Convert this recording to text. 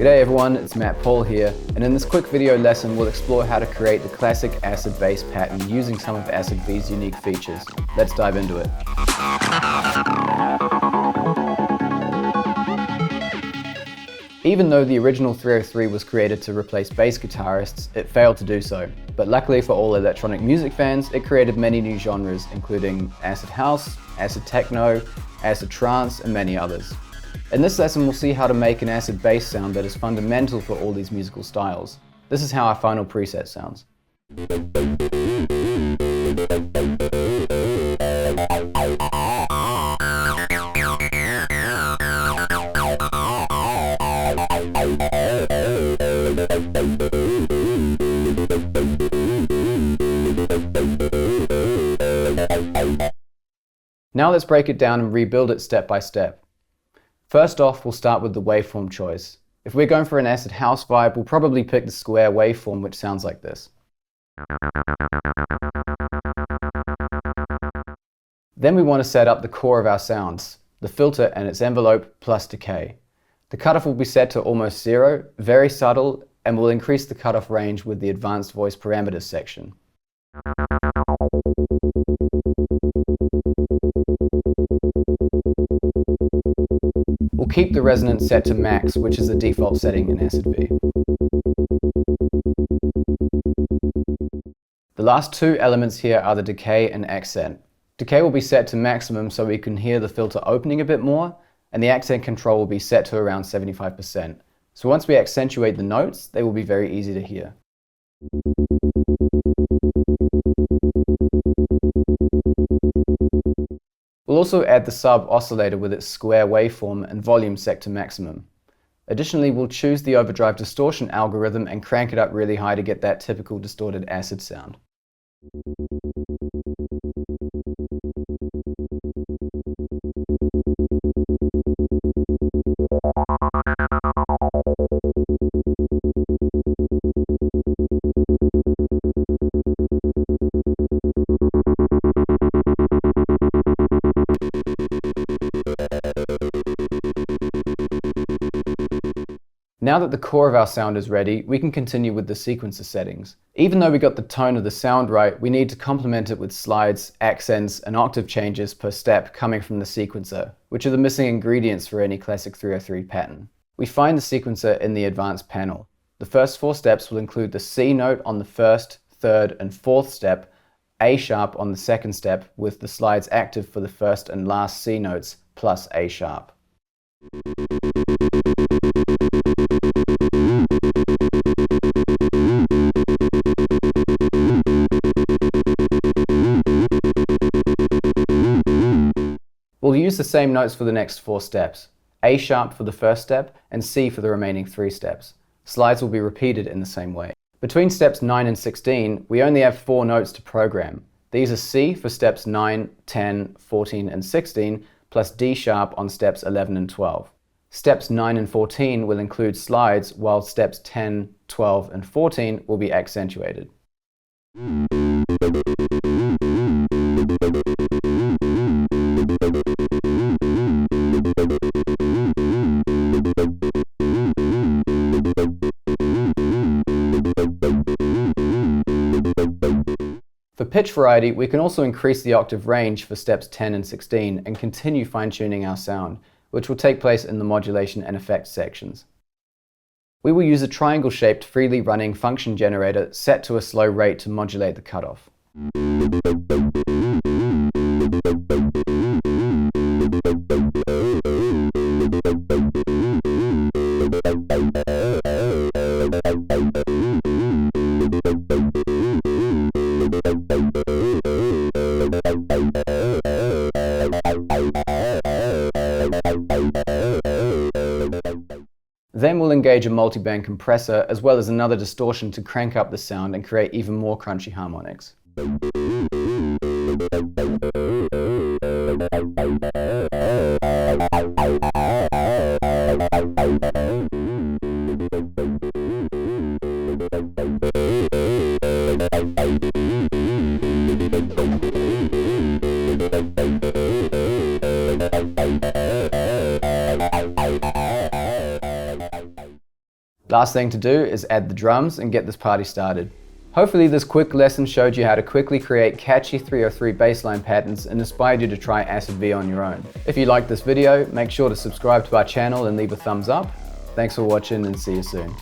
G'day everyone, it's Matt Paul here, and in this quick video lesson we'll explore how to create the classic acid bass pattern using some of Acid V's unique features. Let's dive into it. Even though the original 303 was created to replace bass guitarists, it failed to do so. But luckily for all electronic music fans, it created many new genres, including acid house, acid techno, acid trance, and many others. In this lesson, we'll see how to make an acid bass sound that is fundamental for all these musical styles. This is how our final preset sounds. Now let's break it down and rebuild it step by step. First off, we'll start with the waveform choice. If we're going for an acid house vibe, we'll probably pick the square waveform, which sounds like this. Then we want to set up the core of our sounds, the filter and its envelope plus decay. The cutoff will be set to almost zero, very subtle, and will increase the cutoff range with the advanced voice parameters section. We'll keep the resonance set to max, which is the default setting in Acid V. The last two elements here are the decay and accent. Decay will be set to maximum so we can hear the filter opening a bit more, and the accent control will be set to around 75%. So once we accentuate the notes, they will be very easy to hear. We'll also add the sub oscillator with its square waveform and volume set to maximum. Additionally, we'll choose the overdrive distortion algorithm and crank it up really high to get that typical distorted acid sound. Now that the core of our sound is ready, we can continue with the sequencer settings. Even though we got the tone of the sound right, we need to complement it with slides, accents, and octave changes per step coming from the sequencer, which are the missing ingredients for any classic 303 pattern. We find the sequencer in the advanced panel. The first four steps will include the C note on the first, third, and fourth step, A sharp on the second step, with the slides active for the first and last C notes, plus A sharp. We'll use the same notes for the next four steps, A sharp for the first step and C for the remaining three steps. Slides will be repeated in the same way. Between steps 9 and 16, we only have four notes to program. These are C for steps 9, 10, 14 and 16, plus D sharp on steps 11 and 12. Steps 9 and 14 will include slides, while steps 10, 12 and 14 will be accentuated. For pitch variety, we can also increase the octave range for steps 10 and 16 and continue fine-tuning our sound, which will take place in the modulation and effects sections. We will use a triangle-shaped freely running function generator set to a slow rate to modulate the cutoff. Then we'll engage a multiband compressor as well as another distortion to crank up the sound and create even more crunchy harmonics. Last thing to do is add the drums and get this party started. Hopefully this quick lesson showed you how to quickly create catchy 303 bassline patterns and inspired you to try Acid V on your own. If you liked this video, make sure to subscribe to our channel and leave a thumbs up. Thanks for watching and see you soon.